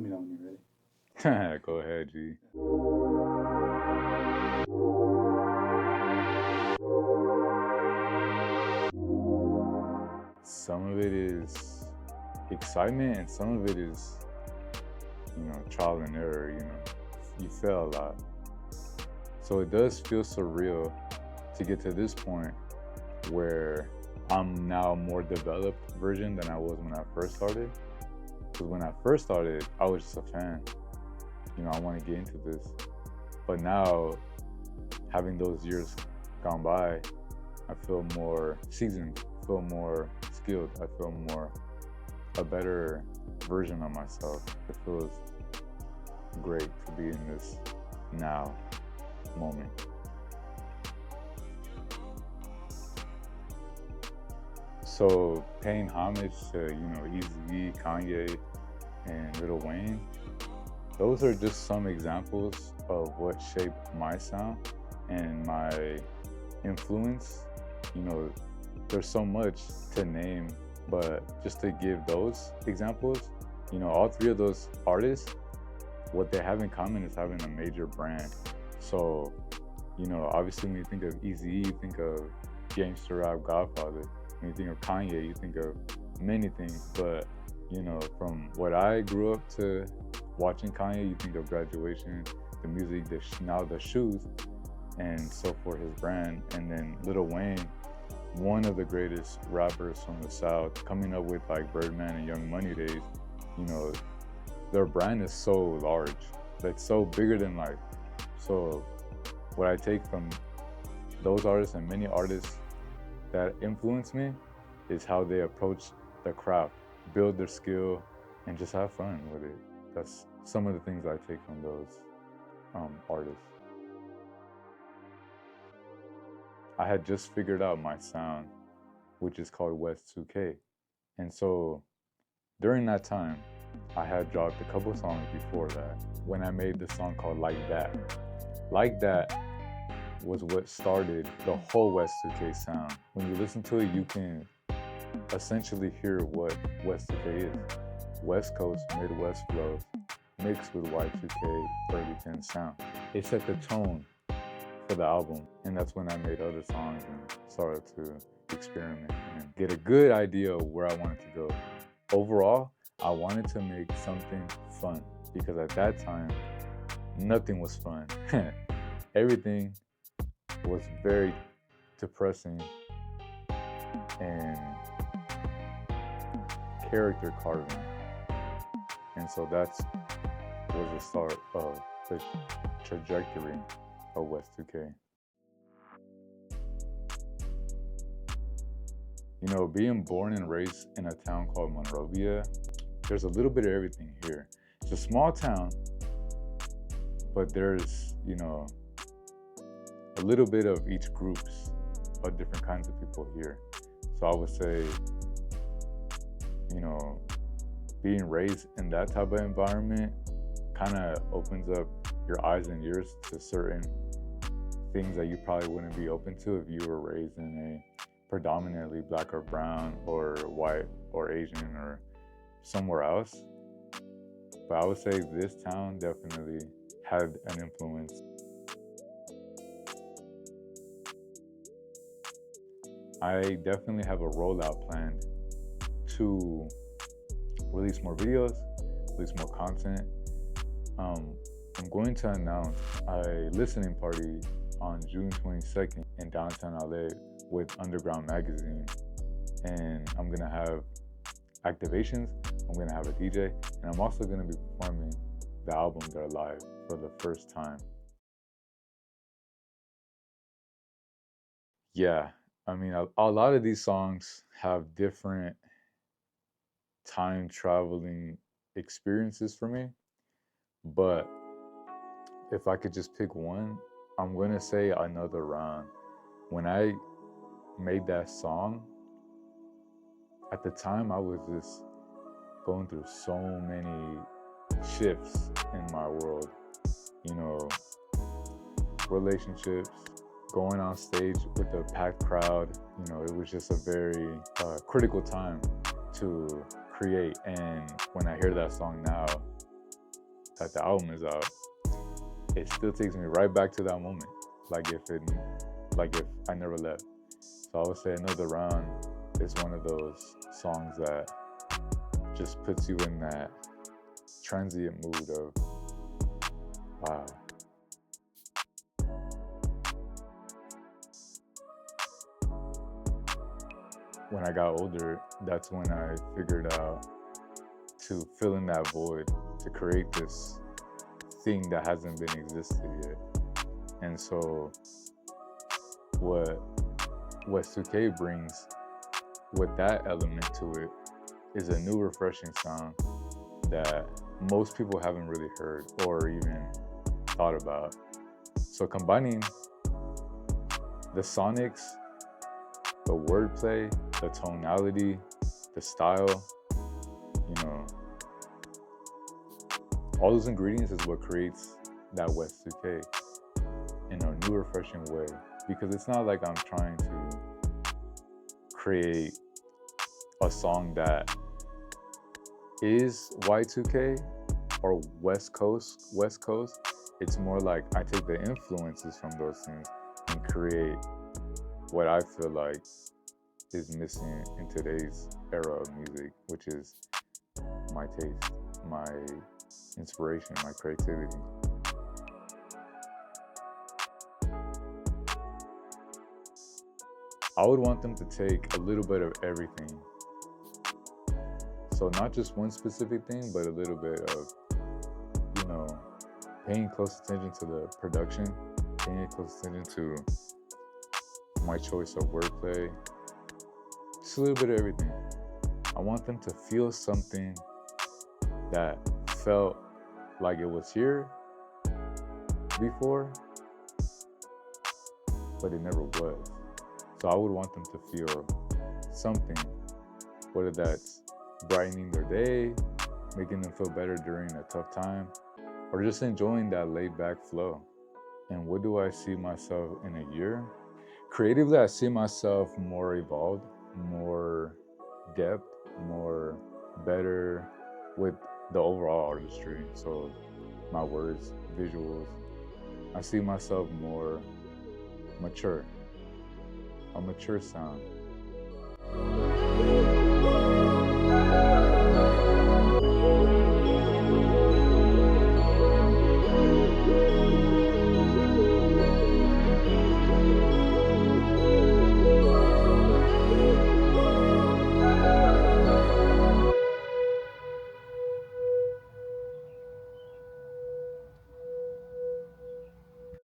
me know when you're ready. Go ahead, G. Some of it is excitement and some of it is, trial and error, you fail a lot. So it does feel surreal to get to this point where I'm now a more developed version than I was when I first started. Because when I first started, I was just a fan. I want to get into this. But now, having those years gone by, I feel more seasoned, I feel more skilled, I feel more a better version of myself. It feels great to be in this now moment. So paying homage to, Eazy-E, Kanye, and Lil Wayne, those are just some examples of what shaped my sound and my influence. There's so much to name, but just to give those examples, all three of those artists, what they have in common is having a major brand. So, obviously when you think of Eazy-E, you think of gangster rap godfather. When you think of Kanye, you think of many things, but from what I grew up to watching Kanye, you think of Graduation, the music, now the shoes, and so for his brand. And then Lil Wayne, one of the greatest rappers from the South, coming up with like Birdman and Young Money days, their brand is so large, that's so bigger than life. So what I take from those artists and many artists that influence me is how they approach the craft, build their skill, and just have fun with it. That's some of the things I take from those artists. I had just figured out my sound, which is called W2K. And so during that time, I had dropped a couple songs before that when I made the song called Like That. Like That was what started the whole W2K sound. When you listen to it, you can essentially hear what W2K is. West Coast, Midwest flows, mixed with Y2K early 10 sound. It set the tone for the album, and that's when I made other songs and started to experiment and get a good idea of where I wanted to go. Overall, I wanted to make something fun because at that time, nothing was fun. Everything was very depressing and character carving. And so that was the start of the trajectory of W2K. Being born and raised in a town called Monrovia, there's a little bit of everything here. It's a small town, but there's, a little bit of each groups of different kinds of people here. So I would say, being raised in that type of environment kind of opens up your eyes and ears to certain things that you probably wouldn't be open to if you were raised in a predominantly black or brown or white or Asian or somewhere else. But I would say this town definitely had an influence. I definitely have a rollout planned to release more videos, release more content. I'm going to announce a listening party on June 22nd in downtown LA with Underground Magazine. And I'm gonna have activations, I'm gonna have a DJ, and I'm also gonna be performing the album there live for the first time. Yeah, a lot of these songs have different time traveling experiences for me, but if I could just pick one, I'm gonna say Another Round. When I made that song, at the time I was just going through so many shifts in my world, relationships, going on stage with a packed crowd, it was just a very critical time to create. And when I hear that song now, that the album is out, it still takes me right back to that moment, like if I never left. So I would say Another Round is one of those songs that just puts you in that transient mood of, wow. When I got older, that's when I figured out to fill in that void, to create this thing that hasn't been existed yet. And so what W2K brings with that element to it is a new refreshing sound that most people haven't really heard or even thought about. So combining the sonics, the wordplay, the tonality, the style, you know, all those ingredients is what creates that W2K in a new refreshing way. Because it's not like I'm trying to create a song that is Y2K or West Coast. It's more like I take the influences from those things and create what I feel like is missing in today's era of music, which is my taste, my inspiration, my creativity. I would want them to take a little bit of everything. So not just one specific thing, but a little bit of, you know, paying close attention to the production, paying close attention to my choice of wordplay, just a little bit of everything. I want them to feel something that felt like it was here before, but it never was. So I would want them to feel something, whether that's brightening their day, making them feel better during a tough time, or just enjoying that laid back flow. And what do I see myself in a year? Creatively, I see myself more evolved, more depth, more better with the overall artistry. So my words, visuals, I see myself more mature, a mature sound.